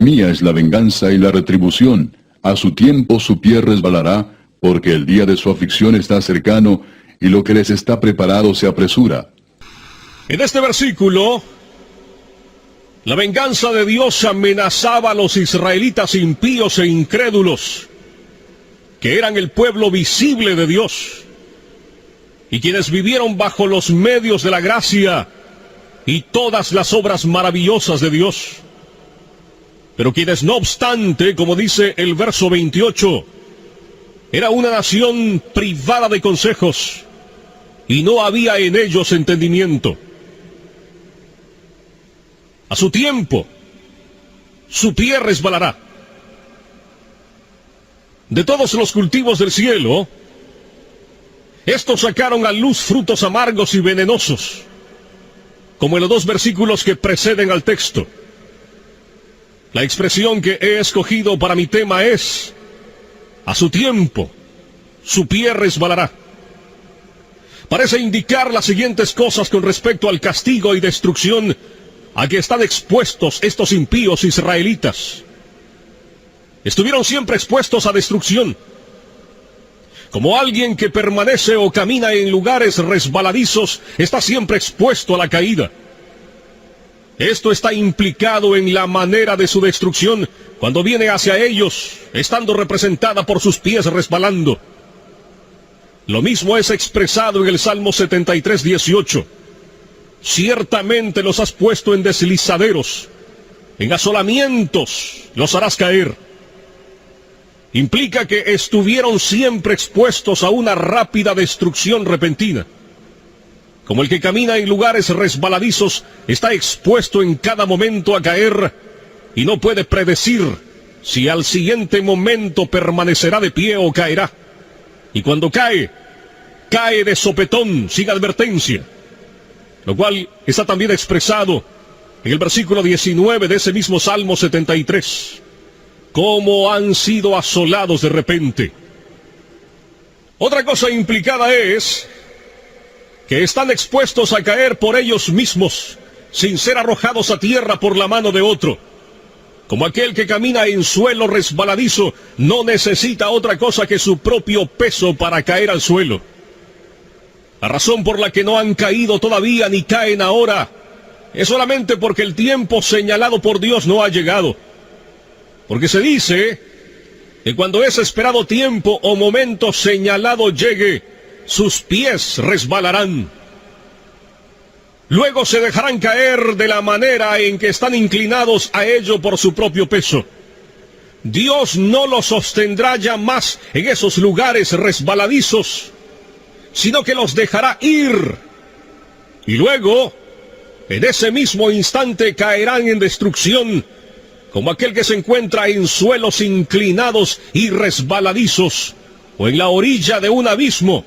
Mía es la venganza y la retribución. A su tiempo su pie resbalará, porque el día de su aflicción está cercano, y lo que les está preparado se apresura. En este versículo, la venganza de Dios amenazaba a los israelitas impíos e incrédulos, que eran el pueblo visible de Dios, y quienes vivieron bajo los medios de la gracia y todas las obras maravillosas de Dios. Pero quienes no obstante, como dice el verso 28, era una nación privada de consejos, y no había en ellos entendimiento. A su tiempo, su pie resbalará. De todos los cultivos del cielo, estos sacaron a luz frutos amargos y venenosos, como en los dos versículos que preceden al texto. La expresión que he escogido para mi tema es: a su tiempo, su pie resbalará. Parece indicar las siguientes cosas con respecto al castigo y destrucción a que están expuestos estos impíos israelitas. Estuvieron siempre expuestos a destrucción. Como alguien que permanece o camina en lugares resbaladizos, está siempre expuesto a la caída. Esto está implicado en la manera de su destrucción cuando viene hacia ellos, estando representada por sus pies resbalando. Lo mismo es expresado en el Salmo 73, 18. Ciertamente los has puesto en deslizaderos, en asolamientos los harás caer. Implica que estuvieron siempre expuestos a una rápida destrucción repentina. Como el que camina en lugares resbaladizos está expuesto en cada momento a caer y no puede predecir si al siguiente momento permanecerá de pie o caerá. Y cuando cae, cae de sopetón, sin advertencia. Lo cual está también expresado en el versículo 19 de ese mismo Salmo 73. Cómo han sido asolados de repente. Otra cosa implicada es que están expuestos a caer por ellos mismos, sin ser arrojados a tierra por la mano de otro. Como aquel que camina en suelo resbaladizo, no necesita otra cosa que su propio peso para caer al suelo. La razón por la que no han caído todavía ni caen ahora es solamente porque el tiempo señalado por Dios no ha llegado. Porque se dice que cuando ese esperado tiempo o momento señalado llegue, sus pies resbalarán. Luego se dejarán caer de la manera en que están inclinados a ello por su propio peso. Dios no los sostendrá ya más en esos lugares resbaladizos, sino que los dejará ir. Y luego, en ese mismo instante caerán en destrucción, como aquel que se encuentra en suelos inclinados y resbaladizos, o en la orilla de un abismo,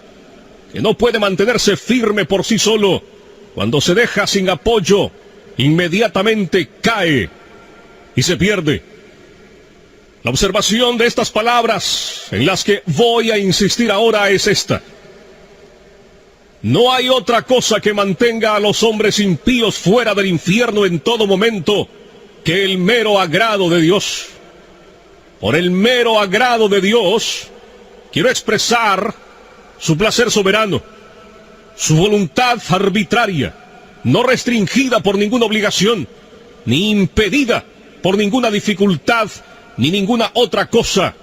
que no puede mantenerse firme por sí solo. Cuando se deja sin apoyo, inmediatamente cae y se pierde. La observación de estas palabras, en las que voy a insistir ahora, es esta: no hay otra cosa que mantenga a los hombres impíos fuera del infierno en todo momento que el mero agrado de Dios. Por el mero agrado de Dios, quiero expresar su placer soberano, su voluntad arbitraria, no restringida por ninguna obligación, ni impedida por ninguna dificultad, ni ninguna otra cosa,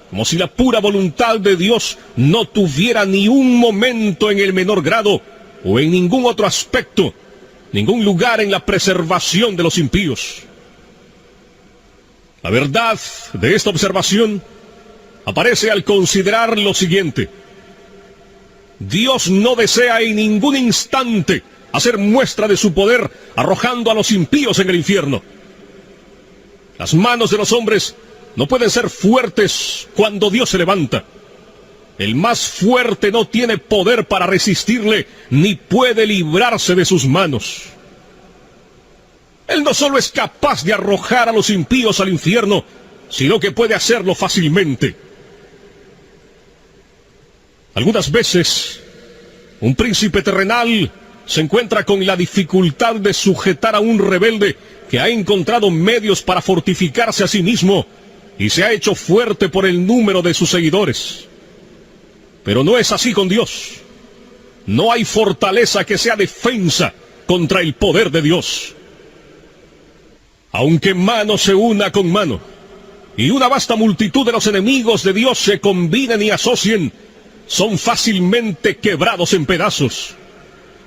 como si la pura voluntad de Dios no tuviera ni un momento en el menor grado, o en ningún otro aspecto, ningún lugar en la preservación de los impíos. La verdad de esta observación aparece al considerar lo siguiente: Dios no desea en ningún instante hacer muestra de su poder arrojando a los impíos en el infierno. Las manos de los hombres no pueden ser fuertes cuando Dios se levanta. El más fuerte no tiene poder para resistirle, ni puede librarse de sus manos. Él no solo es capaz de arrojar a los impíos al infierno, sino que puede hacerlo fácilmente. Algunas veces, un príncipe terrenal se encuentra con la dificultad de sujetar a un rebelde que ha encontrado medios para fortificarse a sí mismo y se ha hecho fuerte por el número de sus seguidores. Pero no es así con Dios. No hay fortaleza que sea defensa contra el poder de Dios. Aunque mano se una con mano, y una vasta multitud de los enemigos de Dios se combinen y asocien, son fácilmente quebrados en pedazos.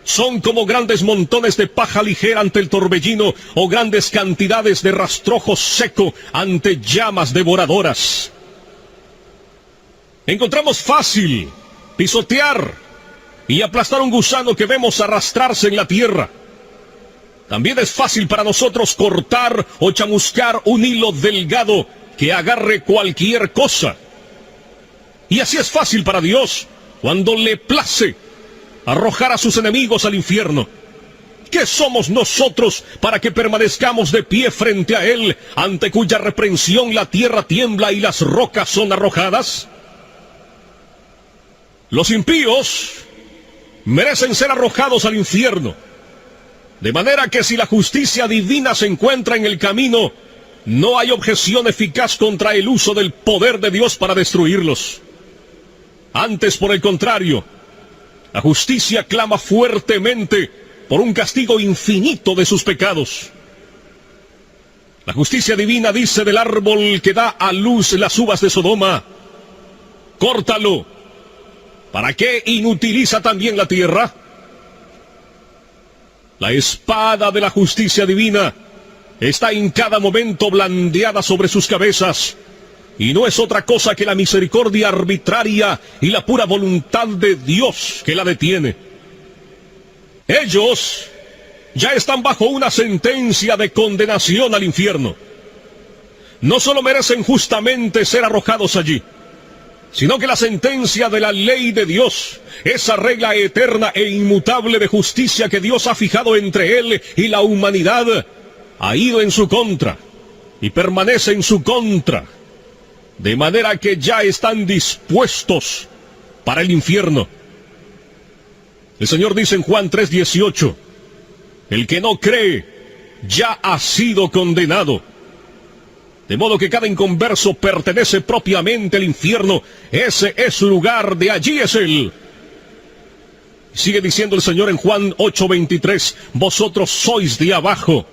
Son como grandes montones de paja ligera ante el torbellino, o grandes cantidades de rastrojo seco ante llamas devoradoras. Encontramos fácil pisotear y aplastar un gusano que vemos arrastrarse en la tierra. También es fácil para nosotros cortar o chamuscar un hilo delgado que agarre cualquier cosa. Y así es fácil para Dios, cuando le place arrojar a sus enemigos al infierno. ¿Qué somos nosotros para que permanezcamos de pie frente a Él, ante cuya reprensión la tierra tiembla y las rocas son arrojadas? Los impíos merecen ser arrojados al infierno, de manera que si la justicia divina se encuentra en el camino, no hay objeción eficaz contra el uso del poder de Dios para destruirlos. Antes, por el contrario, la justicia clama fuertemente por un castigo infinito de sus pecados. La justicia divina dice del árbol que da a luz las uvas de Sodoma: córtalo. ¿Para qué inutiliza también la tierra? La espada de la justicia divina está en cada momento blandeada sobre sus cabezas, y no es otra cosa que la misericordia arbitraria y la pura voluntad de Dios que la detiene. Ellos ya están bajo una sentencia de condenación al infierno. No solo merecen justamente ser arrojados allí, sino que la sentencia de la ley de Dios, esa regla eterna e inmutable de justicia que Dios ha fijado entre Él y la humanidad, ha ido en su contra y permanece en su contra, de manera que ya están dispuestos para el infierno. El Señor dice en Juan 3:18, el que no cree ya ha sido condenado. De modo que cada inconverso pertenece propiamente al infierno. Ese es su lugar, de allí es Él. Sigue diciendo el Señor en Juan 8:23, vosotros sois de abajo,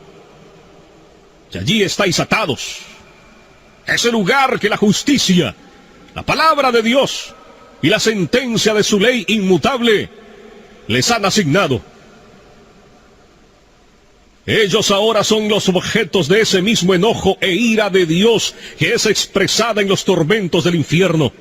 y allí estáis atados. Ese lugar que la justicia, la palabra de Dios y la sentencia de su ley inmutable les han asignado. Ellos ahora son los objetos de ese mismo enojo e ira de Dios que es expresada en los tormentos del infierno.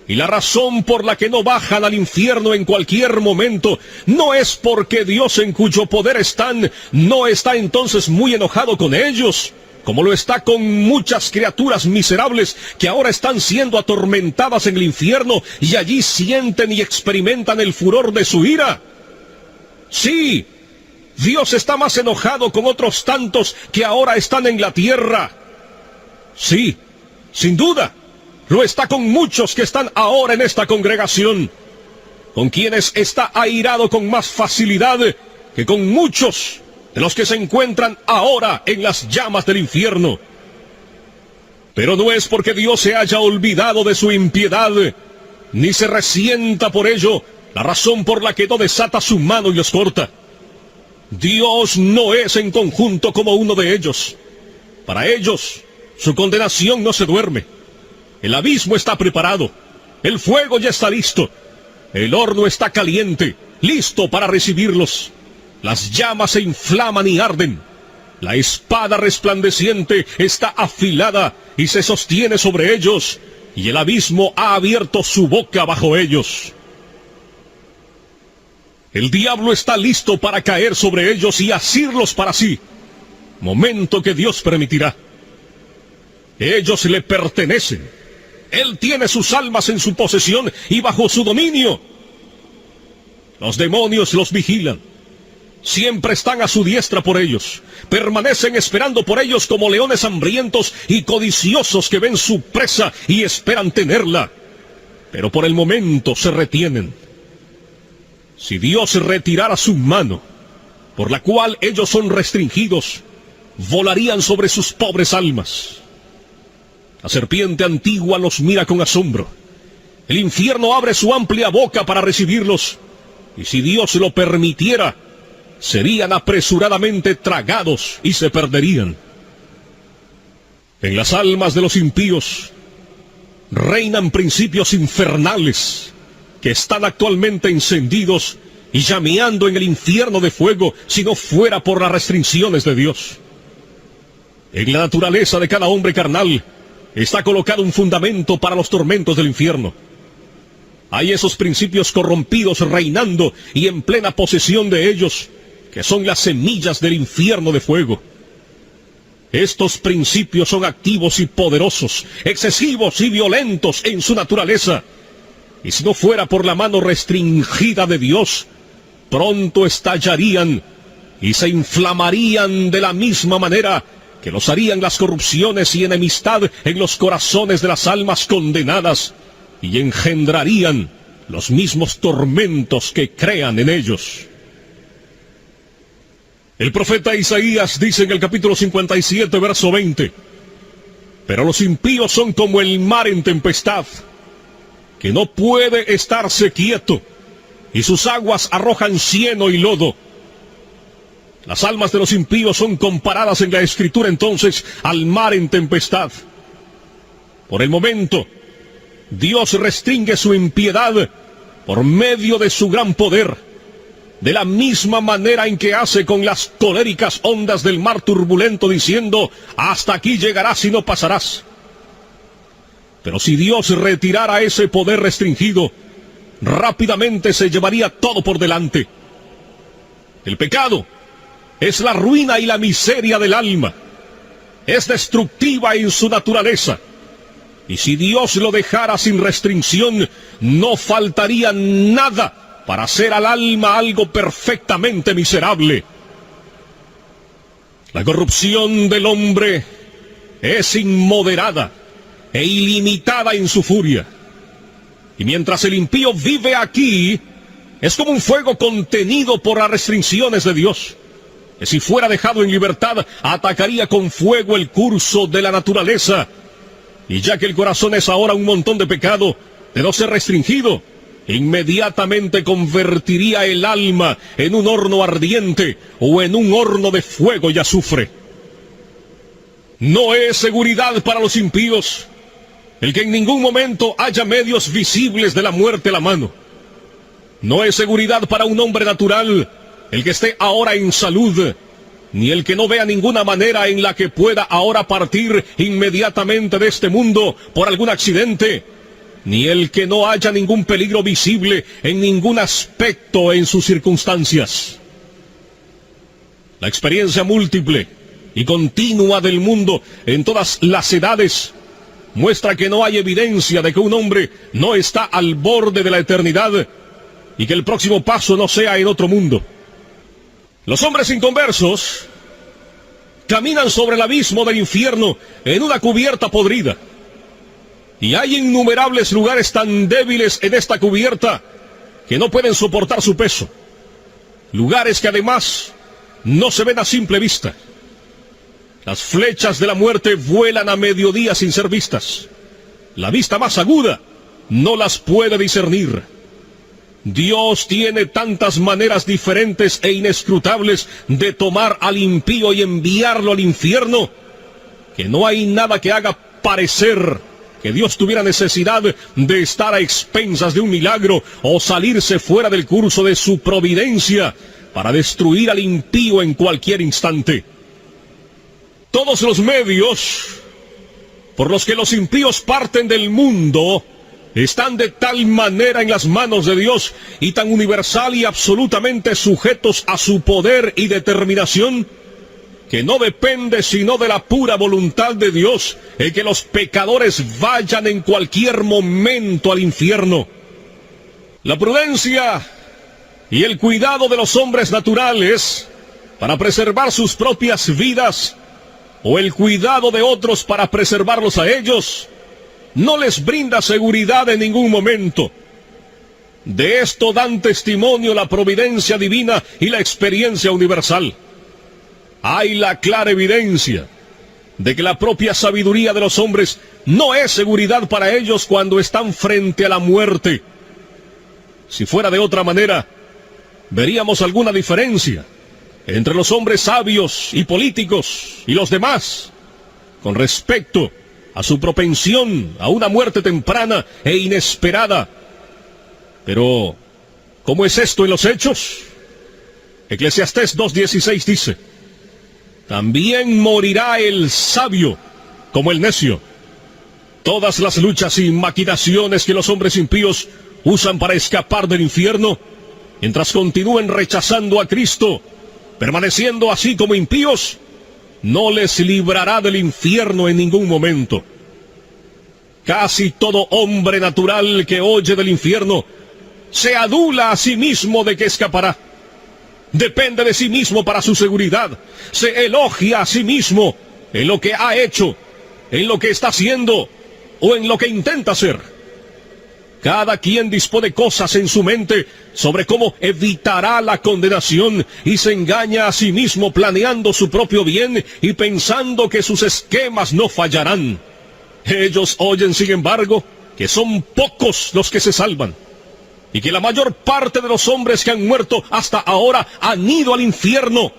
Y la razón por la que no bajan al infierno en cualquier momento no es porque Dios, en cuyo poder están, no está entonces muy enojado con ellos, como lo está con muchas criaturas miserables que ahora están siendo atormentadas en el infierno y allí sienten y experimentan el furor de su ira. Sí, Dios está más enojado con otros tantos que ahora están en la tierra. Sí, sin duda, lo está con muchos que están ahora en esta congregación, con quienes está airado con más facilidad que con muchos de los que se encuentran ahora en las llamas del infierno. Pero no es porque Dios se haya olvidado de su impiedad, ni se resienta por ello la razón por la que no desata su mano y los corta. Dios no es en conjunto como uno de ellos. Para ellos, su condenación no se duerme. El abismo está preparado, el fuego ya está listo, el horno está caliente, listo para recibirlos. Las llamas se inflaman y arden. La espada resplandeciente está afilada y se sostiene sobre ellos, y el abismo ha abierto su boca bajo ellos. El diablo está listo para caer sobre ellos y asirlos para sí, momento que Dios permitirá. Ellos le pertenecen. Él tiene sus almas en su posesión y bajo su dominio. Los demonios los vigilan. Siempre están a su diestra por ellos. Permanecen esperando por ellos como leones hambrientos y codiciosos que ven su presa y esperan tenerla. Pero por el momento se retienen. Si Dios retirara su mano, por la cual ellos son restringidos, volarían sobre sus pobres almas. La serpiente antigua los mira con asombro. El infierno abre su amplia boca para recibirlos, y si Dios lo permitiera, serían apresuradamente tragados y se perderían. En las almas de los impíos reinan principios infernales que están actualmente encendidos y llameando en el infierno de fuego si no fuera por las restricciones de Dios. En la naturaleza de cada hombre carnal está colocado un fundamento para los tormentos del infierno. Hay esos principios corrompidos reinando y en plena posesión de ellos, que son las semillas del infierno de fuego. Estos principios son activos y poderosos, excesivos y violentos en su naturaleza, y si no fuera por la mano restringida de Dios, pronto estallarían y se inflamarían de la misma manera que los harían las corrupciones y enemistad en los corazones de las almas condenadas, y engendrarían los mismos tormentos que crean en ellos. El profeta Isaías dice en el capítulo 57, verso 20, pero los impíos son como el mar en tempestad, que no puede estarse quieto, y sus aguas arrojan cieno y lodo. Las almas de los impíos son comparadas en la Escritura entonces al mar en tempestad. Por el momento, Dios restringe su impiedad por medio de su gran poder, de la misma manera en que hace con las coléricas ondas del mar turbulento, diciendo, hasta aquí llegarás y no pasarás. Pero si Dios retirara ese poder restringido, rápidamente se llevaría todo por delante. El pecado es la ruina y la miseria del alma. Es destructiva en su naturaleza. Y si Dios lo dejara sin restricción, no faltaría nada para hacer al alma algo perfectamente miserable. La corrupción del hombre es inmoderada e ilimitada en su furia. Y mientras el impío vive aquí, es como un fuego contenido por las restricciones de Dios, que si fuera dejado en libertad, atacaría con fuego el curso de la naturaleza. Y ya que el corazón es ahora un montón de pecado, de no ser restringido, inmediatamente convertiría el alma en un horno ardiente o en un horno de fuego y azufre. No es seguridad para los impíos el que en ningún momento haya medios visibles de la muerte a la mano. No es seguridad para un hombre natural el que esté ahora en salud, ni el que no vea ninguna manera en la que pueda ahora partir inmediatamente de este mundo por algún accidente, ni el que no haya ningún peligro visible en ningún aspecto en sus circunstancias. La experiencia múltiple y continua del mundo en todas las edades muestra que no hay evidencia de que un hombre no está al borde de la eternidad y que el próximo paso no sea en otro mundo. Los hombres inconversos caminan sobre el abismo del infierno en una cubierta podrida. Y hay innumerables lugares tan débiles en esta cubierta que no pueden soportar su peso. Lugares que además no se ven a simple vista. Las flechas de la muerte vuelan a mediodía sin ser vistas. La vista más aguda no las puede discernir. Dios tiene tantas maneras diferentes e inescrutables de tomar al impío y enviarlo al infierno, que no hay nada que haga parecer que Dios tuviera necesidad de estar a expensas de un milagro o salirse fuera del curso de su providencia para destruir al impío en cualquier instante. Todos los medios por los que los impíos parten del mundo están de tal manera en las manos de Dios y tan universal y absolutamente sujetos a su poder y determinación, que no depende sino de la pura voluntad de Dios el que los pecadores vayan en cualquier momento al infierno. La prudencia y el cuidado de los hombres naturales para preservar sus propias vidas, o el cuidado de otros para preservarlos a ellos, no les brinda seguridad en ningún momento. De esto dan testimonio la providencia divina y la experiencia universal. hay la clara evidencia de que la propia sabiduría de los hombres no es seguridad para ellos cuando están frente a la muerte. Si fuera de otra manera, veríamos alguna diferencia entre los hombres sabios y políticos y los demás con respecto a su propensión a una muerte temprana e inesperada. Pero, ¿cómo es esto en los hechos? Eclesiastés 2:16 dice: también morirá el sabio como el necio. Todas las luchas y maquinaciones que los hombres impíos usan para escapar del infierno, mientras continúen rechazando a Cristo, permaneciendo así como impíos, no les librará del infierno en ningún momento. Casi todo hombre natural que oye del infierno se adula a sí mismo de que escapará. Depende de sí mismo para su seguridad. Se elogia a sí mismo en lo que ha hecho, en lo que está haciendo o en lo que intenta hacer. Cada quien dispone cosas en su mente sobre cómo evitará la condenación y se engaña a sí mismo planeando su propio bien y pensando que sus esquemas no fallarán. Ellos oyen, sin embargo, que son pocos los que se salvan y que la mayor parte de los hombres que han muerto hasta ahora han ido al infierno.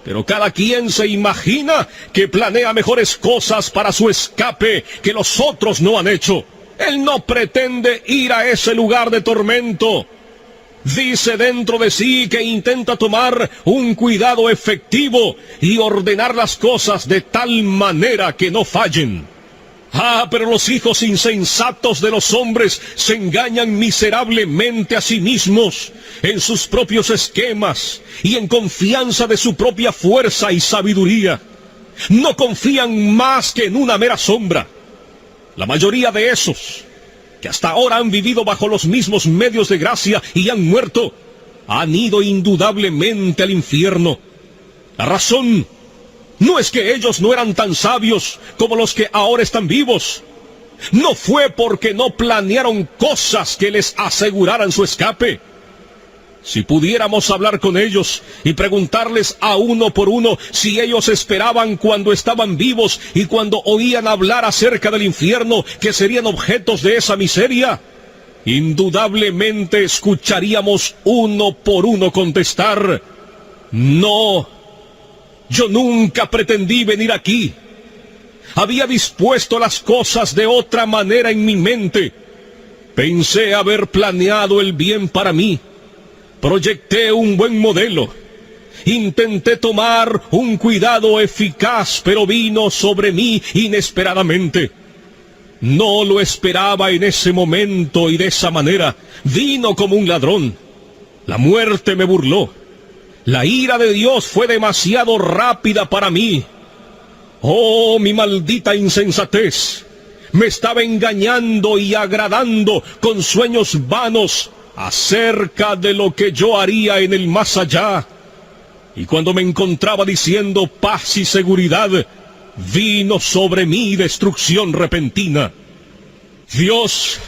Pero cada quien se imagina que planea mejores cosas para su escape que los otros no han hecho. Él no pretende ir a ese lugar de tormento. Dice dentro de sí que intenta tomar un cuidado efectivo y ordenar las cosas de tal manera que no fallen. Pero los hijos insensatos de los hombres se engañan miserablemente a sí mismos en sus propios esquemas y en confianza de su propia fuerza y sabiduría. No confían más que en una mera sombra. La mayoría de esos, que hasta ahora han vivido bajo los mismos medios de gracia y han muerto, han ido indudablemente al infierno. La razón no es que ellos no eran tan sabios como los que ahora están vivos. No fue porque no planearon cosas que les aseguraran su escape. Si pudiéramos hablar con ellos y preguntarles a uno por uno si ellos esperaban cuando estaban vivos y cuando oían hablar acerca del infierno que serían objetos de esa miseria, indudablemente escucharíamos uno por uno contestar: no, yo nunca pretendí venir aquí. Había dispuesto las cosas de otra manera en mi mente. Pensé haber planeado el bien para mí. Proyecté un buen modelo. Intenté tomar un cuidado eficaz, pero vino sobre mí inesperadamente. No lo esperaba en ese momento y de esa manera. Vino como un ladrón. La muerte me burló. La ira de Dios fue demasiado rápida para mí. Oh, mi maldita insensatez. Me estaba engañando y agradando con sueños vanos acerca de lo que yo haría en el más allá. Y cuando me encontraba diciendo paz y seguridad, vino sobre mí destrucción repentina. Dios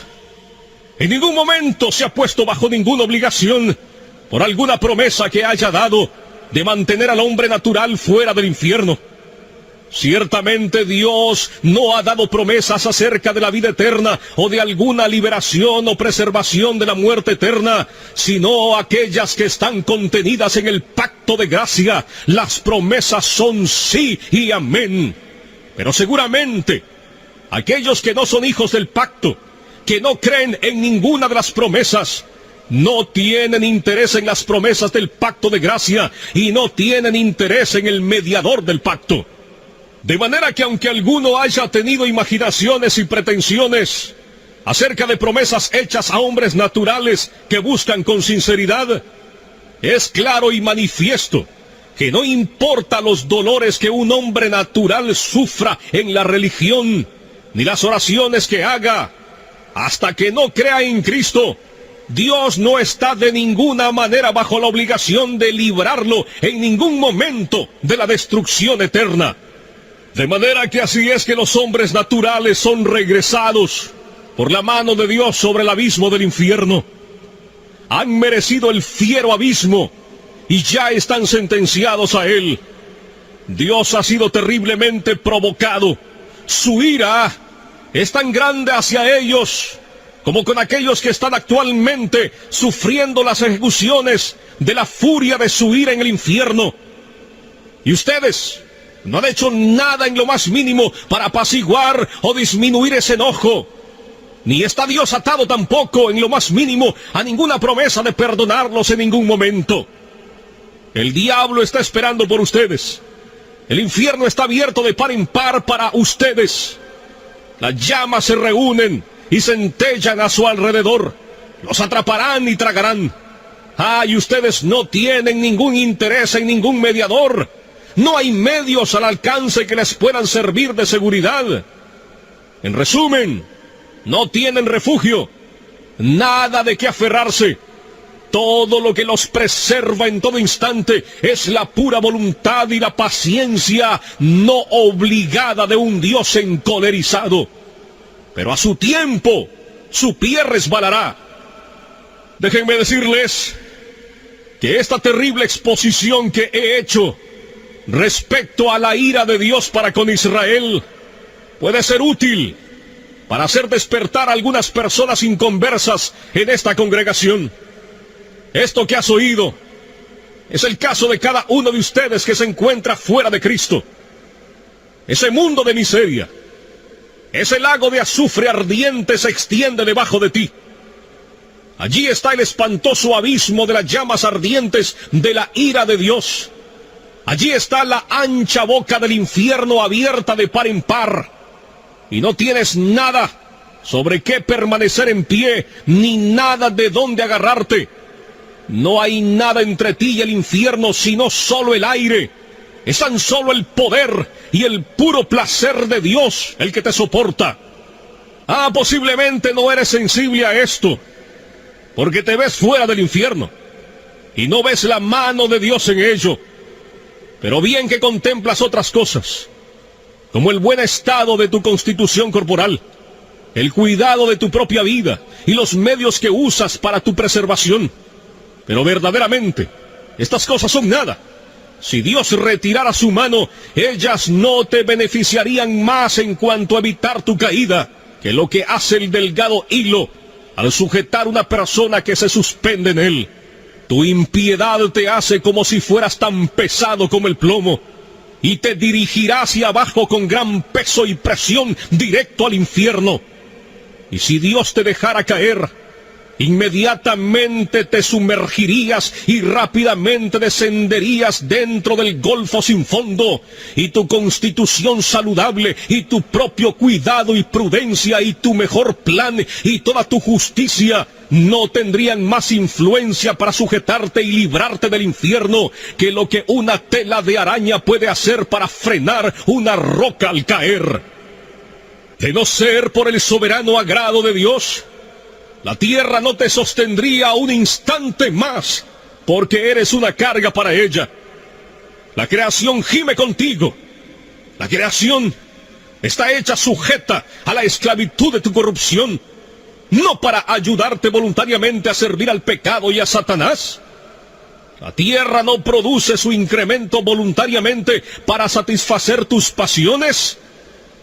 en ningún momento se ha puesto bajo ninguna obligación por alguna promesa que haya dado de mantener al hombre natural fuera del infierno. Ciertamente Dios no ha dado promesas acerca de la vida eterna o de alguna liberación o preservación de la muerte eterna, sino aquellas que están contenidas en el pacto de gracia. Las promesas son sí y amén. Pero seguramente aquellos que no son hijos del pacto, que no creen en ninguna de las promesas, no tienen interés en las promesas del pacto de gracia y no tienen interés en el mediador del pacto. De manera que aunque alguno haya tenido imaginaciones y pretensiones acerca de promesas hechas a hombres naturales que buscan con sinceridad, es claro y manifiesto que no importa los dolores que un hombre natural sufra en la religión, ni las oraciones que haga, hasta que no crea en Cristo, Dios no está de ninguna manera bajo la obligación de librarlo en ningún momento de la destrucción eterna. De manera que así es que los hombres naturales son regresados por la mano de Dios sobre el abismo del infierno. Han merecido el fiero abismo y ya están sentenciados a él. Dios ha sido terriblemente provocado. Su ira es tan grande hacia ellos como con aquellos que están actualmente sufriendo las ejecuciones de la furia de su ira en el infierno. Y ustedes no han hecho nada en lo más mínimo para apaciguar o disminuir ese enojo. Ni está Dios atado tampoco en lo más mínimo a ninguna promesa de perdonarlos en ningún momento. El diablo está esperando por ustedes. El infierno está abierto de par en par para ustedes. Las llamas se reúnen y centellan a su alrededor. Los atraparán y tragarán. Y ustedes no tienen ningún interés en ningún mediador. No hay medios al alcance que les puedan servir de seguridad. En resumen, no tienen refugio, nada de qué aferrarse. Todo lo que los preserva en todo instante es la pura voluntad y la paciencia no obligada de un Dios encolerizado. Pero a su tiempo, su pie resbalará. Déjenme decirles que esta terrible exposición que he hecho respecto a la ira de Dios para con Israel puede ser útil para hacer despertar a algunas personas inconversas en esta congregación. Esto que has oído es el caso de cada uno de ustedes que se encuentra fuera de Cristo. Ese mundo de miseria, ese lago de azufre ardiente se extiende debajo de ti. Allí está el espantoso abismo de las llamas ardientes de la ira de Dios. Allí está la ancha boca del infierno abierta de par en par. Y no tienes nada sobre qué permanecer en pie, ni nada de dónde agarrarte. No hay nada entre ti y el infierno, sino solo el aire. Es tan solo el poder y el puro placer de Dios el que te soporta. Posiblemente no eres sensible a esto, porque te ves fuera del infierno y no ves la mano de Dios en ello. Pero bien que contemplas otras cosas, como el buen estado de tu constitución corporal, el cuidado de tu propia vida y los medios que usas para tu preservación. Pero verdaderamente, estas cosas son nada. Si Dios retirara su mano, ellas no te beneficiarían más en cuanto a evitar tu caída, que lo que hace el delgado hilo al sujetar una persona que se suspende en él. Tu impiedad te hace como si fueras tan pesado como el plomo, y te dirigirá hacia abajo con gran peso y presión directo al infierno. Y si Dios te dejara caer, inmediatamente te sumergirías y rápidamente descenderías dentro del golfo sin fondo, y tu constitución saludable y tu propio cuidado y prudencia y tu mejor plan y toda tu justicia no tendrían más influencia para sujetarte y librarte del infierno que lo que una tela de araña puede hacer para frenar una roca al caer. De no ser por el soberano agrado de Dios, la tierra no te sostendría un instante más, porque eres una carga para ella. La creación gime contigo. La creación está hecha sujeta a la esclavitud de tu corrupción, no para ayudarte voluntariamente a servir al pecado y a Satanás. La tierra no produce su incremento voluntariamente para satisfacer tus pasiones,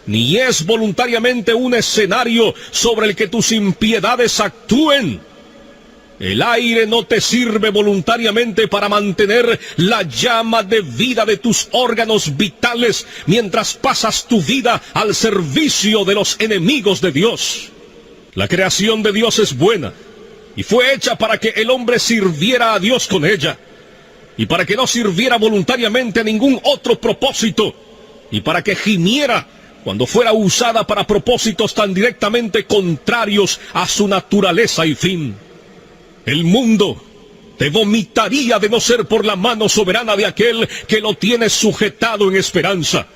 ni es voluntariamente un escenario sobre el que tus impiedades actúen. El aire no te sirve voluntariamente para mantener la llama de vida de tus órganos vitales mientras pasas tu vida al servicio de los enemigos de Dios. La creación de Dios es buena y fue hecha para que el hombre sirviera a Dios con ella, y para que no sirviera voluntariamente a ningún otro propósito, y para que gimiera cuando fuera usada para propósitos tan directamente contrarios a su naturaleza y fin. El mundo te vomitaría de no ser por la mano soberana de aquel que lo tiene sujetado en esperanza.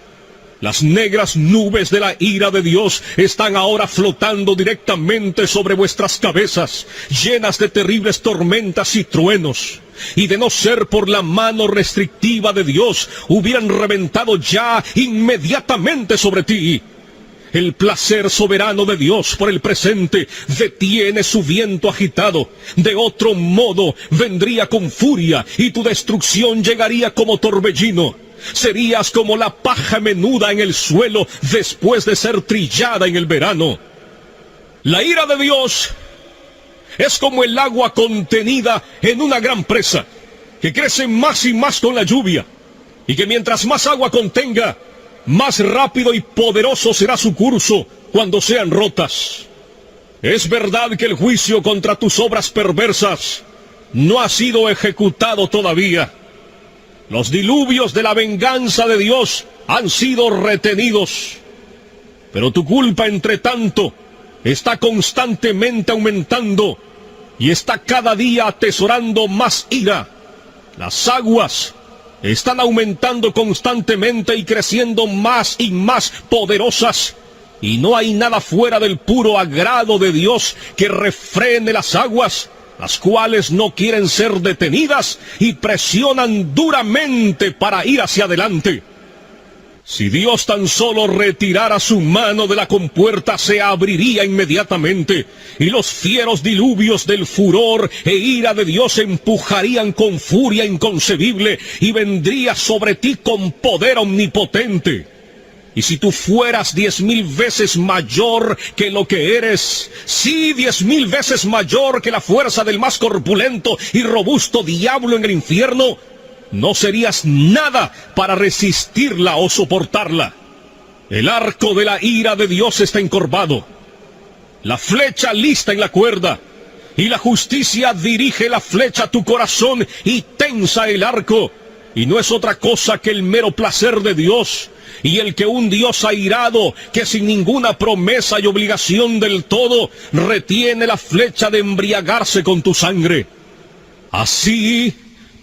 Las negras nubes de la ira de Dios están ahora flotando directamente sobre vuestras cabezas, llenas de terribles tormentas y truenos. Y de no ser por la mano restrictiva de Dios, hubieran reventado ya inmediatamente sobre ti. El placer soberano de Dios por el presente detiene su viento agitado. De otro modo vendría con furia y tu destrucción llegaría como torbellino. Serías como la paja menuda en el suelo después de ser trillada en el verano. La ira de Dios es como el agua contenida en una gran presa, que crece más y más con la lluvia, y que mientras más agua contenga, más rápido y poderoso será su curso cuando sean rotas. Es verdad que el juicio contra tus obras perversas no ha sido ejecutado todavía. Los diluvios de la venganza de Dios han sido retenidos, pero tu culpa, entre tanto, está constantemente aumentando y está cada día atesorando más ira. Las aguas están aumentando constantemente y creciendo más y más poderosas, y no hay nada fuera del puro agrado de Dios que refrene las aguas, las cuales no quieren ser detenidas y presionan duramente para ir hacia adelante. Si Dios tan solo retirara su mano de la compuerta, se abriría inmediatamente, y los fieros diluvios del furor e ira de Dios empujarían con furia inconcebible, y vendría sobre ti con poder omnipotente. Y si tú fueras 10,000 veces mayor que lo que eres, sí, 10,000 veces mayor que la fuerza del más corpulento y robusto diablo en el infierno, no serías nada para resistirla o soportarla. El arco de la ira de Dios está encorvado, la flecha lista en la cuerda, y la justicia dirige la flecha a tu corazón y tensa el arco, y no es otra cosa que el mero placer de Dios, y el que un Dios airado, que sin ninguna promesa y obligación del todo, retiene la flecha de embriagarse con tu sangre. Así,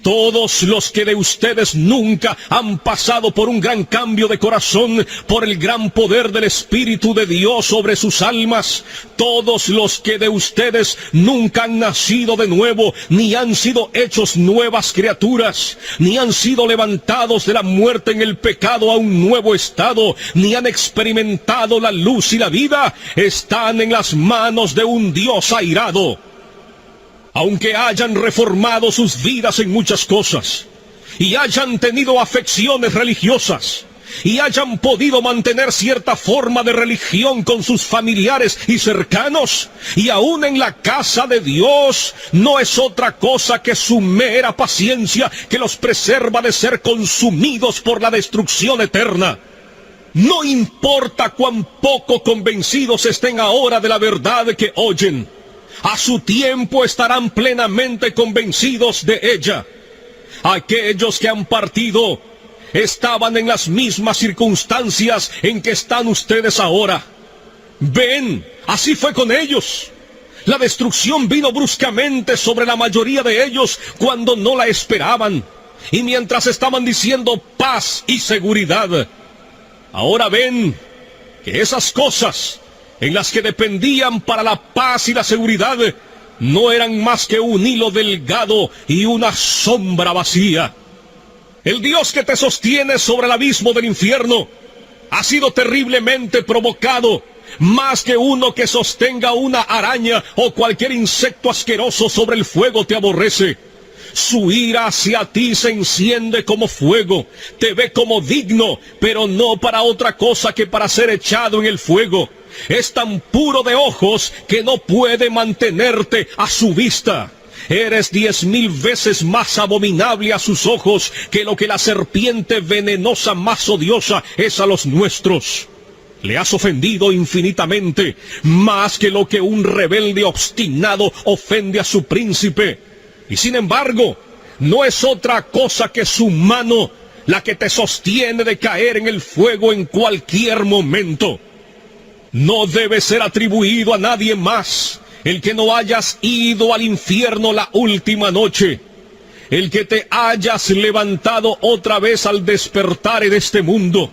todos los que de ustedes nunca han pasado por un gran cambio de corazón, por el gran poder del Espíritu de Dios sobre sus almas, todos los que de ustedes nunca han nacido de nuevo, ni han sido hechos nuevas criaturas, ni han sido levantados de la muerte en el pecado a un nuevo estado, ni han experimentado la luz y la vida, están en las manos de un Dios airado. Aunque hayan reformado sus vidas en muchas cosas, y hayan tenido afecciones religiosas, y hayan podido mantener cierta forma de religión con sus familiares y cercanos, y aún en la casa de Dios, no es otra cosa que su mera paciencia que los preserva de ser consumidos por la destrucción eterna. No importa cuán poco convencidos estén ahora de la verdad que oyen, a su tiempo estarán plenamente convencidos de ella. Aquellos que han partido estaban en las mismas circunstancias en que están ustedes ahora. Ven, así fue con ellos. La destrucción vino bruscamente sobre la mayoría de ellos cuando no la esperaban, y mientras estaban diciendo paz y seguridad. Ahora ven que esas cosas en las que dependían para la paz y la seguridad, no eran más que un hilo delgado y una sombra vacía. El Dios que te sostiene sobre el abismo del infierno ha sido terriblemente provocado, más que uno que sostenga una araña o cualquier insecto asqueroso sobre el fuego te aborrece. Su ira hacia ti se enciende como fuego, te ve como digno, pero no para otra cosa que para ser echado en el fuego. Es tan puro de ojos que no puede mantenerte a su vista. Eres 10,000 veces más abominable a sus ojos que lo que la serpiente venenosa más odiosa es a los nuestros. Le has ofendido infinitamente, más que lo que un rebelde obstinado ofende a su príncipe. Y sin embargo, no es otra cosa que su mano la que te sostiene de caer en el fuego en cualquier momento. No debe ser atribuido a nadie más el que no hayas ido al infierno la última noche, el que te hayas levantado otra vez al despertar en este mundo,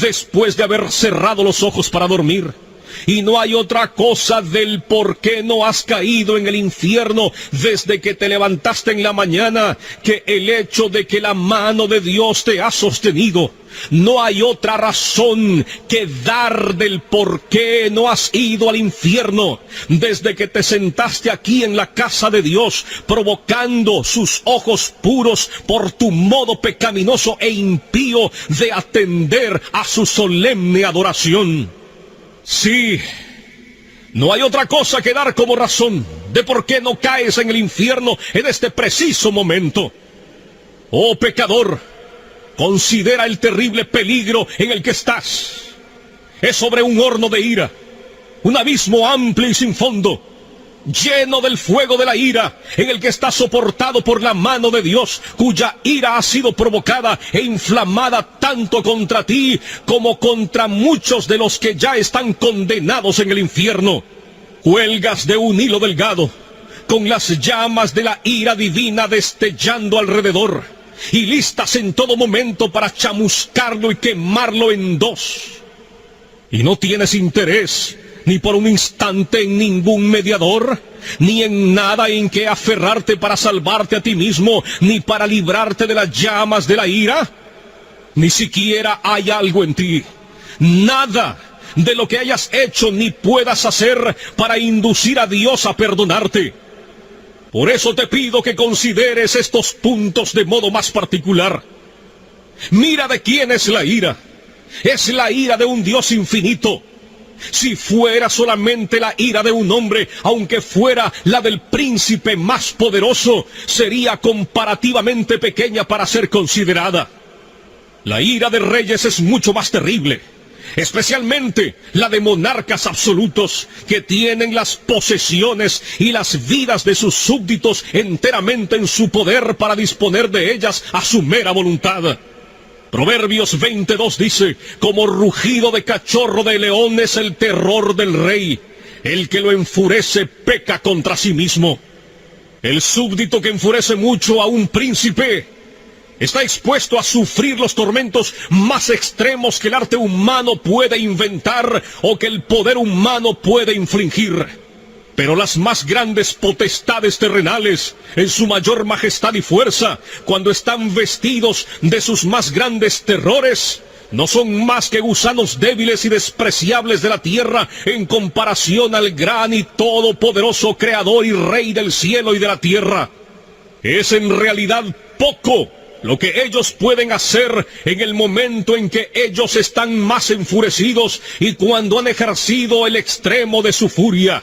después de haber cerrado los ojos para dormir, Y no hay otra cosa del por qué no has caído en el infierno desde que te levantaste en la mañana que el hecho de que la mano de Dios te ha sostenido. No hay otra razón que dar del por qué no has ido al infierno desde que te sentaste aquí en la casa de Dios, provocando sus ojos puros por tu modo pecaminoso e impío de atender a su solemne adoración. Sí, no hay otra cosa que dar como razón de por qué no caes en el infierno en este preciso momento. Oh pecador, considera el terrible peligro en el que estás. Es sobre un horno de ira, un abismo amplio y sin fondo, lleno del fuego de la ira, en el que está soportado por la mano de Dios, cuya ira ha sido provocada e inflamada tanto contra ti como contra muchos de los que ya están condenados en el infierno. Cuelgas de un hilo delgado, con las llamas de la ira divina destellando alrededor, y listas en todo momento para chamuscarlo y quemarlo en dos. Y no tienes interés ni por un instante en ningún mediador, ni en nada en que aferrarte para salvarte a ti mismo, ni para librarte de las llamas de la ira. Ni siquiera hay algo en ti, nada de lo que hayas hecho ni puedas hacer para inducir a Dios a perdonarte. Por eso te pido que consideres estos puntos de modo más particular. Mira de quién es la ira. Es la ira de un Dios infinito. Si fuera solamente la ira de un hombre, aunque fuera la del príncipe más poderoso, sería comparativamente pequeña para ser considerada. La ira de reyes es mucho más terrible, especialmente la de monarcas absolutos que tienen las posesiones y las vidas de sus súbditos enteramente en su poder para disponer de ellas a su mera voluntad. Proverbios 22 dice: como rugido de cachorro de león es el terror del rey. El que lo enfurece peca contra sí mismo. El súbdito que enfurece mucho a un príncipe está expuesto a sufrir los tormentos más extremos que el arte humano puede inventar o que el poder humano puede infligir. Pero las más grandes potestades terrenales, en su mayor majestad y fuerza, cuando están vestidos de sus más grandes terrores, no son más que gusanos débiles y despreciables de la tierra en comparación al gran y todopoderoso Creador y Rey del cielo y de la tierra. Es en realidad poco lo que ellos pueden hacer en el momento en que ellos están más enfurecidos y cuando han ejercido el extremo de su furia.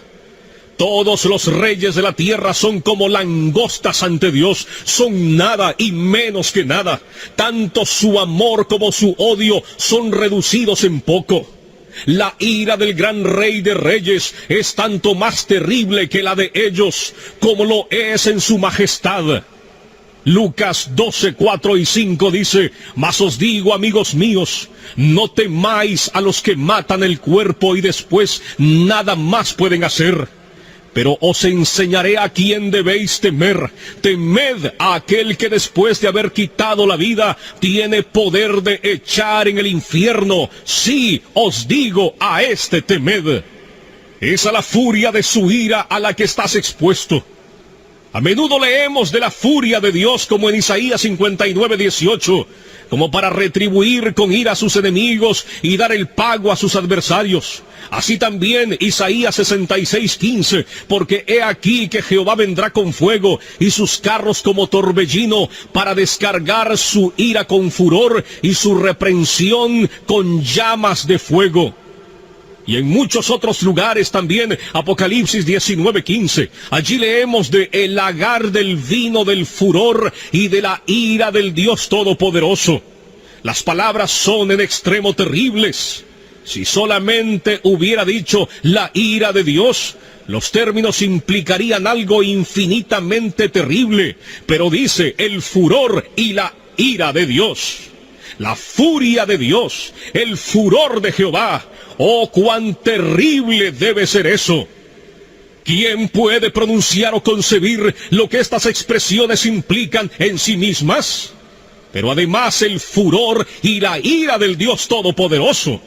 Todos los reyes de la tierra son como langostas ante Dios, son nada y menos que nada. Tanto su amor como su odio son reducidos en poco. La ira del gran Rey de Reyes es tanto más terrible que la de ellos, como lo es en su majestad. Lucas 12, 4 y 5 dice: mas os digo, amigos míos, no temáis a los que matan el cuerpo y después nada más pueden hacer. Pero os enseñaré a quién debéis temer. Temed a aquel que después de haber quitado la vida, tiene poder de echar en el infierno. Sí, os digo, a este temed. Es a la furia de su ira a la que estás expuesto. A menudo leemos de la furia de Dios como en Isaías 59, 18, como para retribuir con ira a sus enemigos y dar el pago a sus adversarios. Así también Isaías 66, 15, porque he aquí que Jehová vendrá con fuego y sus carros como torbellino para descargar su ira con furor y su reprensión con llamas de fuego. Y en muchos otros lugares también, Apocalipsis 19:15, allí leemos de el lagar del vino del furor y de la ira del Dios Todopoderoso. Las palabras son en extremo terribles. Si solamente hubiera dicho la ira de Dios, los términos implicarían algo infinitamente terrible, pero dice el furor y la ira de Dios. La furia de Dios, el furor de Jehová. ¡Oh, cuán terrible debe ser eso! ¿Quién puede pronunciar o concebir lo que estas expresiones implican en sí mismas? Pero además el furor y la ira del Dios Todopoderoso.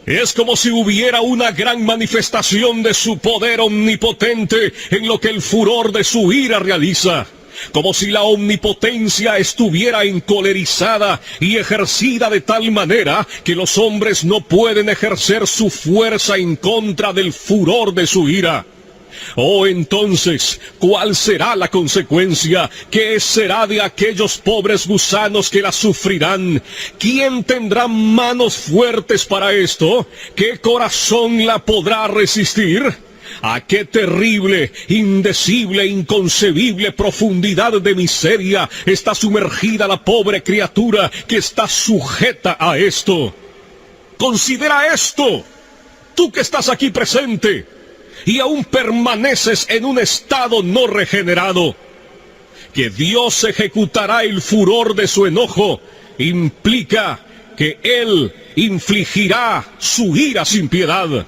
Es como si hubiera una gran manifestación de su poder omnipotente en lo que el furor de su ira realiza. Como si la omnipotencia estuviera encolerizada y ejercida de tal manera que los hombres no pueden ejercer su fuerza en contra del furor de su ira. Oh, entonces, ¿cuál será la consecuencia? ¿Qué será de aquellos pobres gusanos que la sufrirán? ¿Quién tendrá manos fuertes para esto? ¿Qué corazón la podrá resistir? ¿A qué terrible, indecible, inconcebible profundidad de miseria está sumergida la pobre criatura que está sujeta a esto? Considera esto, tú que estás aquí presente y aún permaneces en un estado no regenerado. Que Dios ejecutará el furor de su enojo implica que Él infligirá su ira sin piedad.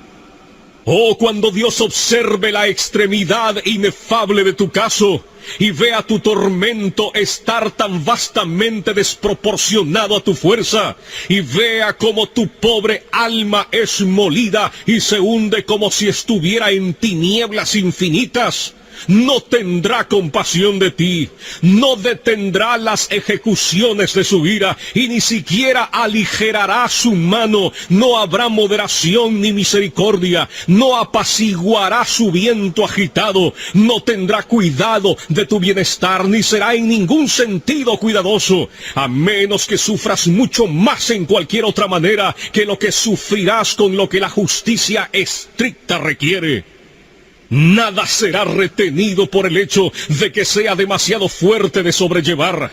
Oh, cuando Dios observe la extremidad inefable de tu caso y vea tu tormento estar tan vastamente desproporcionado a tu fuerza, y vea cómo tu pobre alma es molida y se hunde como si estuviera en tinieblas infinitas, no tendrá compasión de ti, no detendrá las ejecuciones de su ira y ni siquiera aligerará su mano. No habrá moderación ni misericordia, no apaciguará su viento agitado, no tendrá cuidado de tu bienestar, ni será en ningún sentido cuidadoso, a menos que sufras mucho más en cualquier otra manera que lo que sufrirás con lo que la justicia estricta requiere. Nada será retenido por el hecho de que sea demasiado fuerte de sobrellevar.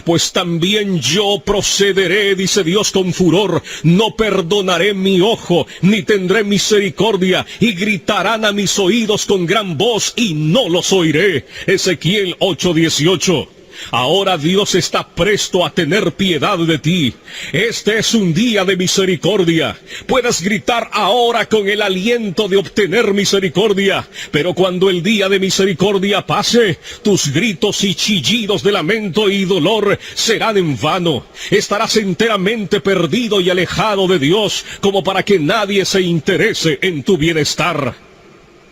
Pues también yo procederé, dice Dios con furor, no perdonaré mi ojo, ni tendré misericordia, y gritarán a mis oídos con gran voz, y no los oiré. Ezequiel 8:18. Ahora Dios está presto a tener piedad de ti. Este es un día de misericordia. Puedes gritar ahora con el aliento de obtener misericordia, pero cuando el día de misericordia pase, tus gritos y chillidos de lamento y dolor serán en vano. Estarás enteramente perdido y alejado de Dios, como para que nadie se interese en tu bienestar.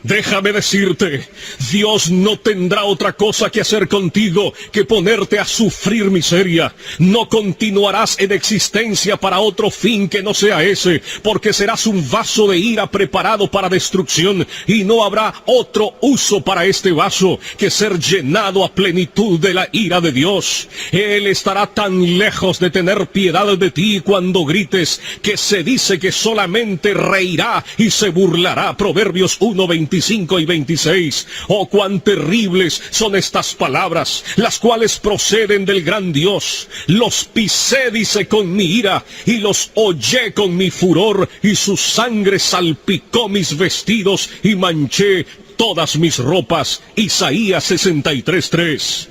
Déjame decirte, Dios no tendrá otra cosa que hacer contigo que ponerte a sufrir miseria. No continuarás en existencia para otro fin que no sea ese, porque serás un vaso de ira preparado para destrucción, y no habrá otro uso para este vaso que ser llenado a plenitud de la ira de Dios. Él estará tan lejos de tener piedad de ti cuando grites, que se dice que solamente reirá y se burlará. Proverbios 1:25 y 26. Oh, cuán terribles son estas palabras, las cuales proceden del gran Dios. Los pisé, dice, con mi ira, y los hollé con mi furor, y su sangre salpicó mis vestidos y manché todas mis ropas. Isaías 63:3.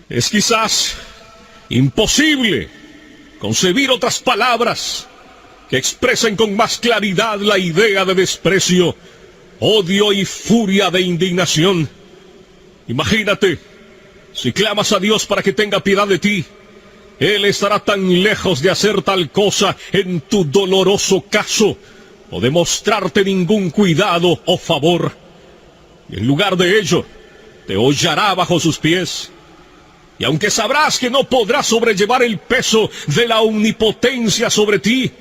Es quizás imposible concebir otras palabras que expresen con más claridad la idea de desprecio, odio y furia de indignación. Imagínate, si clamas a Dios para que tenga piedad de ti, Él estará tan lejos de hacer tal cosa en tu doloroso caso, o de mostrarte ningún cuidado o favor. Y en lugar de ello, te hollará bajo sus pies. Y aunque sabrás que no podrás sobrellevar el peso de la omnipotencia sobre ti,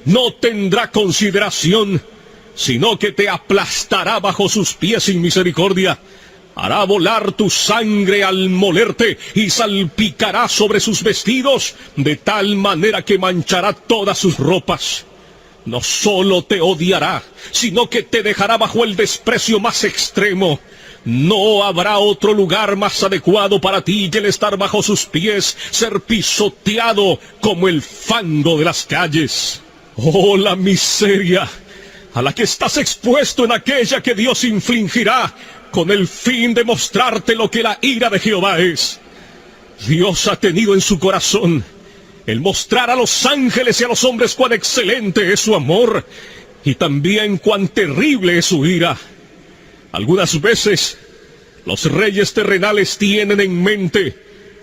no tendrá consideración, sino que te aplastará bajo sus pies sin misericordia. Hará volar tu sangre al molerte y salpicará sobre sus vestidos, de tal manera que manchará todas sus ropas. No solo te odiará, sino que te dejará bajo el desprecio más extremo. No habrá otro lugar más adecuado para ti que el estar bajo sus pies, ser pisoteado como el fango de las calles. Oh, la miseria a la que estás expuesto en aquella que Dios infligirá con el fin de mostrarte lo que la ira de Jehová es. Dios ha tenido en su corazón el mostrar a los ángeles y a los hombres cuán excelente es su amor, y también cuán terrible es su ira. Algunas veces los reyes terrenales tienen en mente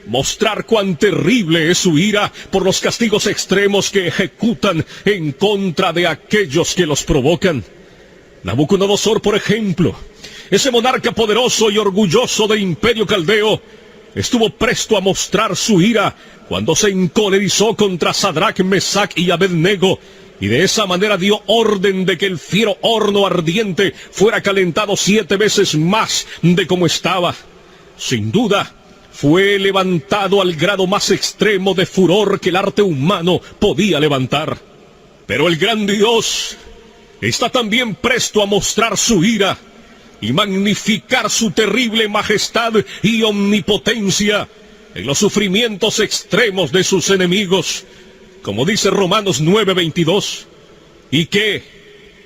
mostrar cuán terrible es su ira por los castigos extremos que ejecutan en contra de aquellos que los provocan. Nabucodonosor, por ejemplo, ese monarca poderoso y orgulloso del imperio caldeo, estuvo presto a mostrar su ira cuando se encolerizó contra Sadrach, Mesach y Abednego, y de esa manera dio orden de que el fiero horno ardiente fuera calentado 7 veces más de como estaba. Sin duda, fue levantado al grado más extremo de furor que el arte humano podía levantar. Pero el gran Dios está también presto a mostrar su ira y magnificar su terrible majestad y omnipotencia en los sufrimientos extremos de sus enemigos, como dice Romanos 9:22, y que,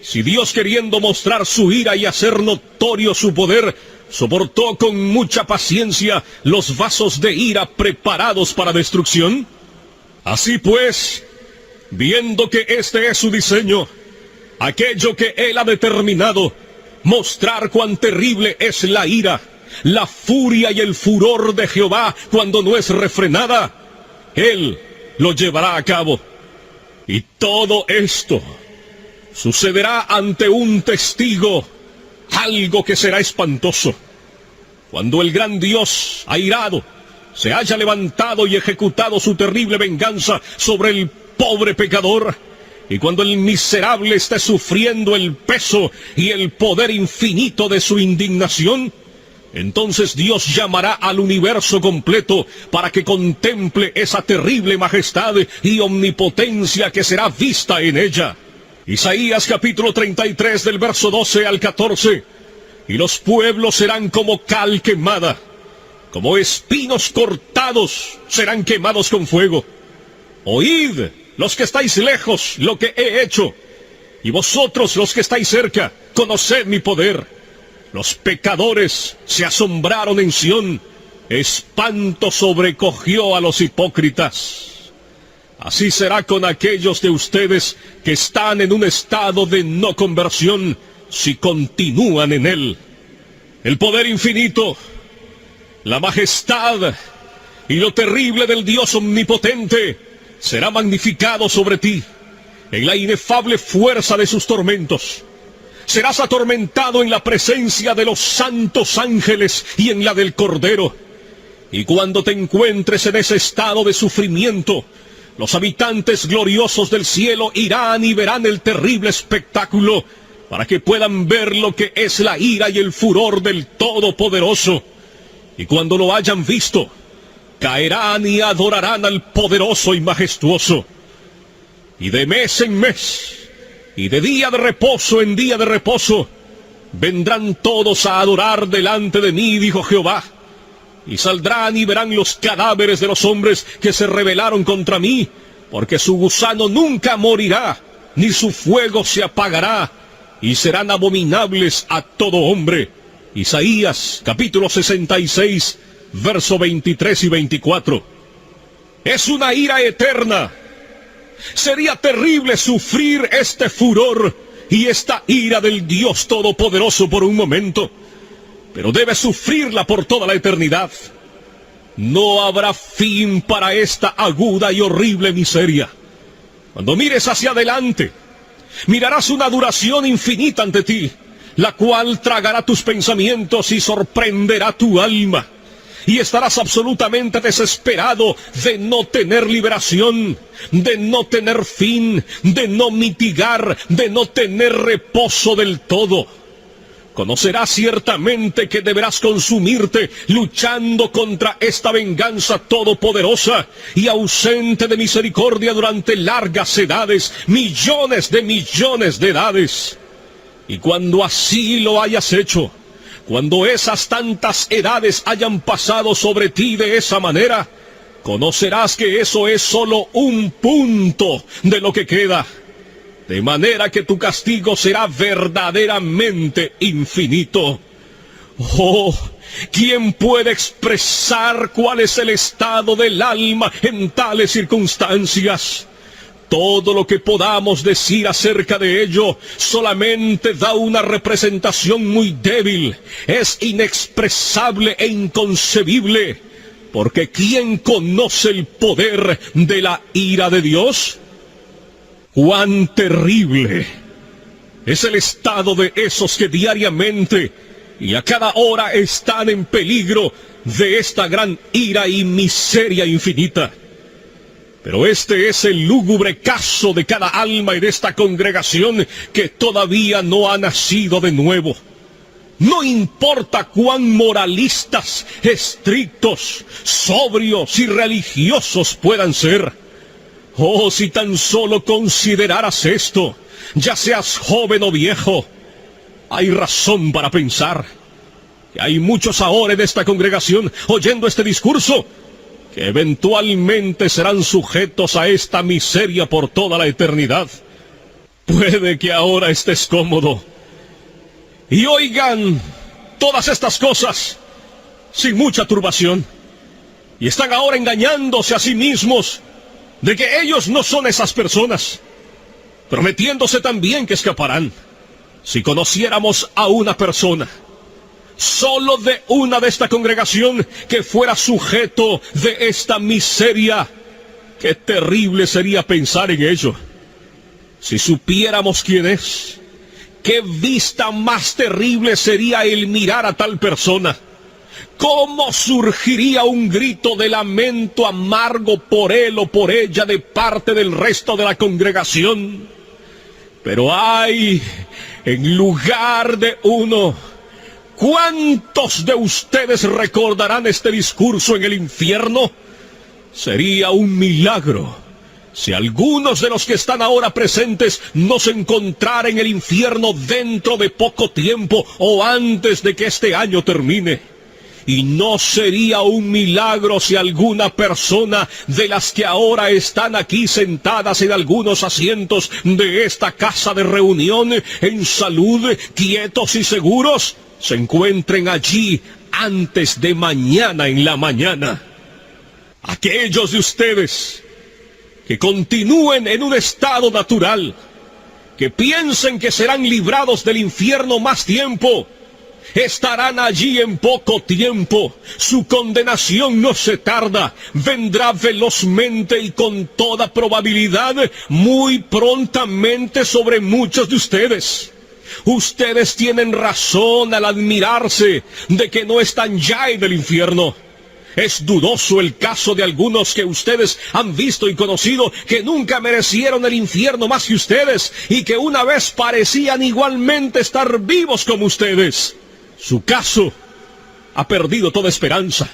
si Dios, queriendo mostrar su ira y hacer notorio su poder, soportó con mucha paciencia los vasos de ira preparados para destrucción, así pues, viendo que este es su diseño, aquello que Él ha determinado, mostrar cuán terrible es la ira, la furia y el furor de Jehová cuando no es refrenada, Él lo llevará a cabo. Y todo esto sucederá ante un testigo, algo que será espantoso. Cuando el gran Dios, airado, se haya levantado y ejecutado su terrible venganza sobre el pobre pecador, y cuando el miserable esté sufriendo el peso y el poder infinito de su indignación, entonces Dios llamará al universo completo para que contemple esa terrible majestad y omnipotencia que será vista en ella. Isaías capítulo 33 del verso 12 al 14. Y los pueblos serán como cal quemada, como espinos cortados serán quemados con fuego. Oíd, los que estáis lejos, lo que he hecho, y vosotros los que estáis cerca, conoced mi poder. Los pecadores se asombraron en Sión, espanto sobrecogió a los hipócritas. Así será con aquellos de ustedes que están en un estado de no conversión, si continúan en él. El poder infinito, la majestad y lo terrible del Dios omnipotente será magnificado sobre ti en la inefable fuerza de sus tormentos. Serás atormentado en la presencia de los santos ángeles y en la del Cordero. Y cuando te encuentres en ese estado de sufrimiento, los habitantes gloriosos del cielo irán y verán el terrible espectáculo, para que puedan ver lo que es la ira y el furor del Todopoderoso. Y cuando lo hayan visto, caerán y adorarán al poderoso y majestuoso. Y de mes en mes, y de día de reposo en día de reposo, vendrán todos a adorar delante de mí, dijo Jehová. Y saldrán y verán los cadáveres de los hombres que se rebelaron contra mí, porque su gusano nunca morirá, ni su fuego se apagará, y serán abominables a todo hombre. Isaías capítulo 66, verso 23 y 24. Es una ira eterna. Sería terrible sufrir este furor y esta ira del Dios Todopoderoso por un momento, pero debes sufrirla por toda la eternidad. No habrá fin para esta aguda y horrible miseria. Cuando mires hacia adelante, mirarás una duración infinita ante ti, la cual tragará tus pensamientos y sorprenderá tu alma. Y estarás absolutamente desesperado de no tener liberación, de no tener fin, de no mitigar, de no tener reposo del todo. Conocerás ciertamente que deberás consumirte luchando contra esta venganza todopoderosa y ausente de misericordia durante largas edades, millones de edades. Y cuando así lo hayas hecho, cuando esas tantas edades hayan pasado sobre ti de esa manera, conocerás que eso es solo un punto de lo que queda, de manera que tu castigo será verdaderamente infinito. Oh, ¿quién puede expresar cuál es el estado del alma en tales circunstancias? Todo lo que podamos decir acerca de ello solamente da una representación muy débil, es inexpresable e inconcebible. Porque ¿quién conoce el poder de la ira de Dios? ¡Cuán terrible es el estado de esos que diariamente y a cada hora están en peligro de esta gran ira y miseria infinita! Pero este es el lúgubre caso de cada alma en esta congregación que todavía no ha nacido de nuevo. No importa cuán moralistas, estrictos, sobrios y religiosos puedan ser. Oh, si tan solo consideraras esto, ya seas joven o viejo, hay razón para pensar que hay muchos ahora en esta congregación oyendo este discurso que eventualmente serán sujetos a esta miseria por toda la eternidad. Puede que ahora estés cómodo y oigan todas estas cosas sin mucha turbación, y están ahora engañándose a sí mismos de que ellos no son esas personas, prometiéndose también que escaparán. Si conociéramos a una persona, solo de una de esta congregación, que fuera sujeto de esta miseria, qué terrible sería pensar en ello. Si supiéramos quién es, qué vista más terrible sería el mirar a tal persona. ¿Cómo surgiría un grito de lamento amargo por él o por ella de parte del resto de la congregación? Pero hay, en lugar de uno, ¿cuántos de ustedes recordarán este discurso en el infierno? Sería un milagro si algunos de los que están ahora presentes no se encontraran en el infierno dentro de poco tiempo o antes de que este año termine. Y no sería un milagro si alguna persona de las que ahora están aquí sentadas en algunos asientos de esta casa de reunión, en salud, quietos y seguros, se encuentren allí antes de mañana en la mañana. Aquellos de ustedes que continúen en un estado natural, que piensen que serán librados del infierno más tiempo, estarán allí en poco tiempo. Su condenación no se tarda, vendrá velozmente y con toda probabilidad muy prontamente sobre muchos de ustedes. Ustedes tienen razón al admirarse de que no están ya en el infierno. Es dudoso el caso de algunos que ustedes han visto y conocido, que nunca merecieron el infierno más que ustedes, y que una vez parecían igualmente estar vivos como ustedes. Su caso ha perdido toda esperanza.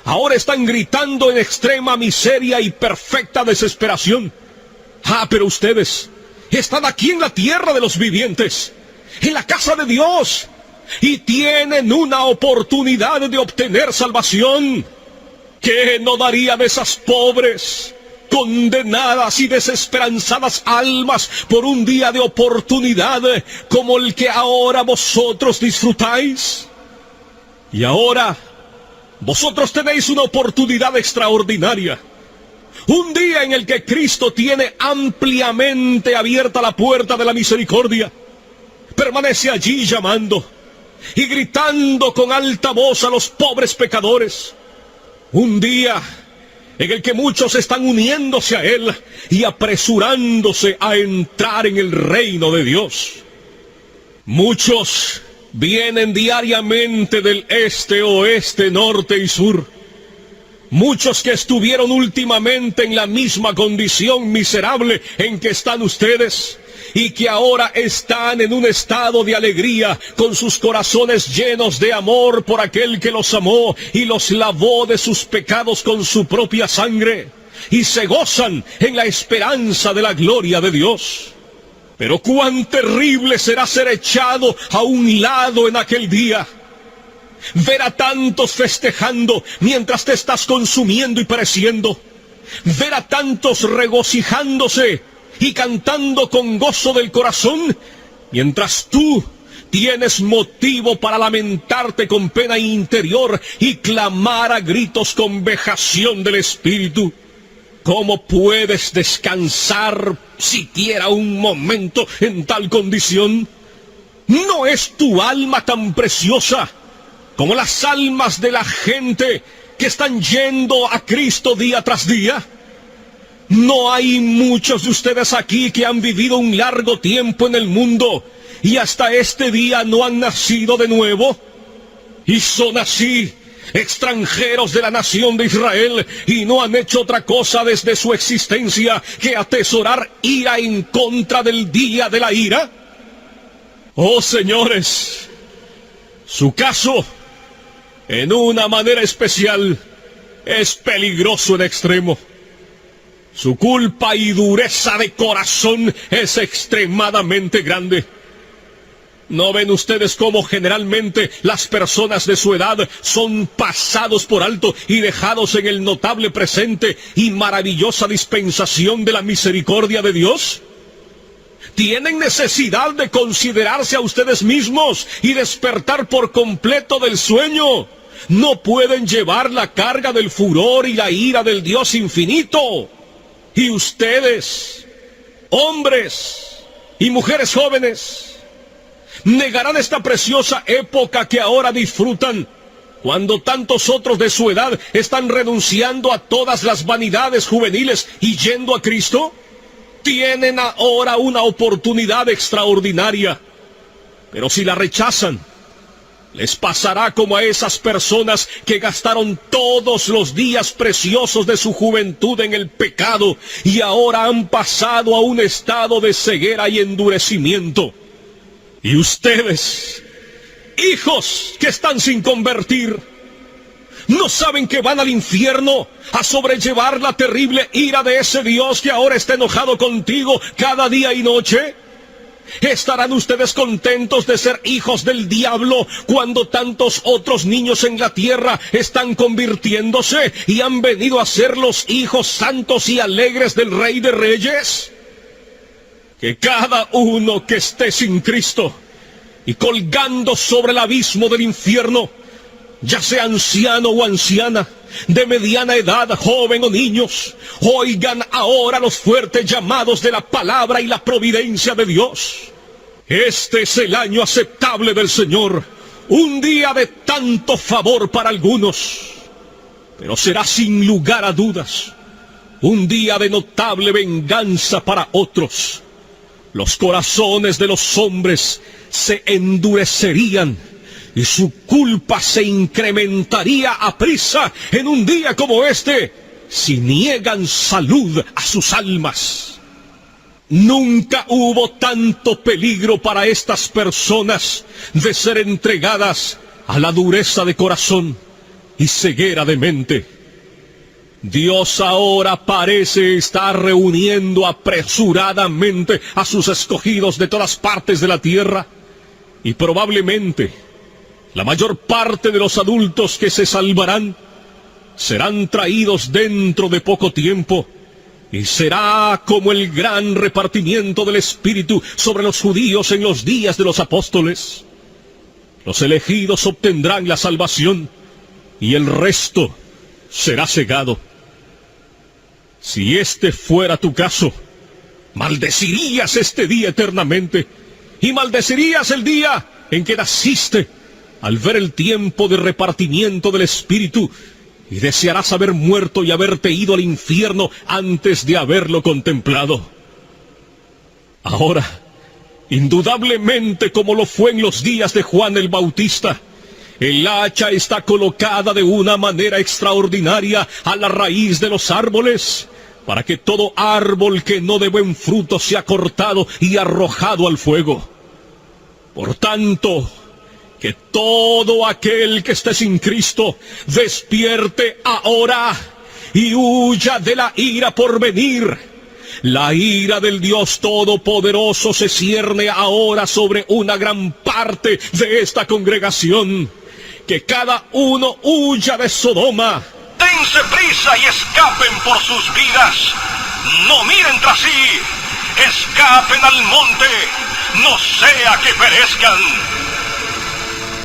Ahora están gritando en extrema miseria y perfecta desesperación. Pero ustedes están aquí en la tierra de los vivientes, en la casa de Dios, y tienen una oportunidad de obtener salvación. ¿Qué no daría de esas pobres, condenadas y desesperanzadas almas por un día de oportunidad como el que ahora vosotros disfrutáis? Y ahora vosotros tenéis una oportunidad extraordinaria, un día en el que Cristo tiene ampliamente abierta la puerta de la misericordia. Permanece allí llamando y gritando con alta voz a los pobres pecadores. Un día en el que muchos están uniéndose a Él y apresurándose a entrar en el reino de Dios. Muchos vienen diariamente del este, oeste, norte y sur. Muchos que estuvieron últimamente en la misma condición miserable en que están ustedes, y que ahora están en un estado de alegría, con sus corazones llenos de amor por aquel que los amó y los lavó de sus pecados con su propia sangre, y se gozan en la esperanza de la gloria de Dios. Pero cuán terrible será ser echado a un lado en aquel día, ver a tantos festejando mientras te estás consumiendo y pereciendo, ver a tantos regocijándose y cantando con gozo del corazón, mientras tú tienes motivo para lamentarte con pena interior y clamar a gritos con vejación del espíritu. ¿Cómo puedes descansar siquiera un momento en tal condición? ¿No es tu alma tan preciosa como las almas de la gente que están yendo a Cristo día tras día? ¿No hay muchos de ustedes aquí que han vivido un largo tiempo en el mundo y hasta este día no han nacido de nuevo? Y son así, extranjeros de la nación de Israel, y no han hecho otra cosa desde su existencia que atesorar ira en contra del día de la ira. Oh señores, su caso, en una manera especial, es peligroso en extremo. Su culpa y dureza de corazón es extremadamente grande. ¿No ven ustedes cómo generalmente las personas de su edad son pasados por alto y dejados en el notable presente y maravillosa dispensación de la misericordia de Dios? Tienen necesidad de considerarse a ustedes mismos y despertar por completo del sueño. No pueden llevar la carga del furor y la ira del Dios infinito. Y ustedes, hombres y mujeres jóvenes, negarán esta preciosa época que ahora disfrutan, cuando tantos otros de su edad están renunciando a todas las vanidades juveniles y yendo a Cristo. Tienen ahora una oportunidad extraordinaria, pero si la rechazan, les pasará como a esas personas que gastaron todos los días preciosos de su juventud en el pecado y ahora han pasado a un estado de ceguera y endurecimiento. Y ustedes, hijos que están sin convertir, ¿no saben que van al infierno a sobrellevar la terrible ira de ese Dios que ahora está enojado contigo cada día y noche? ¿Estarán ustedes contentos de ser hijos del diablo cuando tantos otros niños en la tierra están convirtiéndose y han venido a ser los hijos santos y alegres del Rey de Reyes? Que cada uno que esté sin Cristo y colgando sobre el abismo del infierno, ya sea anciano o anciana, de mediana edad, joven o niños, oigan ahora los fuertes llamados de la palabra y la providencia de Dios. Este es el año aceptable del Señor, un día de tanto favor para algunos, pero será sin lugar a dudas un día de notable venganza para otros. Los corazones de los hombres se endurecerían y su culpa se incrementaría aprisa en un día como este, si niegan salud a sus almas. Nunca hubo tanto peligro para estas personas de ser entregadas a la dureza de corazón y ceguera de mente. Dios ahora parece estar reuniendo apresuradamente a sus escogidos de todas partes de la tierra, y probablemente la mayor parte de los adultos que se salvarán serán traídos dentro de poco tiempo, y será como el gran repartimiento del Espíritu sobre los judíos en los días de los apóstoles. Los elegidos obtendrán la salvación, y el resto será cegado. Si este fuera tu caso, maldecirías este día eternamente, y maldecirías el día en que naciste, al ver el tiempo de repartimiento del Espíritu, y desearás haber muerto y haberte ido al infierno antes de haberlo contemplado. Ahora, indudablemente como lo fue en los días de Juan el Bautista, el hacha está colocada de una manera extraordinaria a la raíz de los árboles, para que todo árbol que no dé buen fruto sea cortado y arrojado al fuego. Por tanto, que todo aquel que esté sin Cristo despierte ahora y huya de la ira por venir. La ira del Dios Todopoderoso se cierne ahora sobre una gran parte de esta congregación. Que cada uno huya de Sodoma. Dense prisa y escapen por sus vidas. No miren tras sí. Escapen al monte. No sea que perezcan.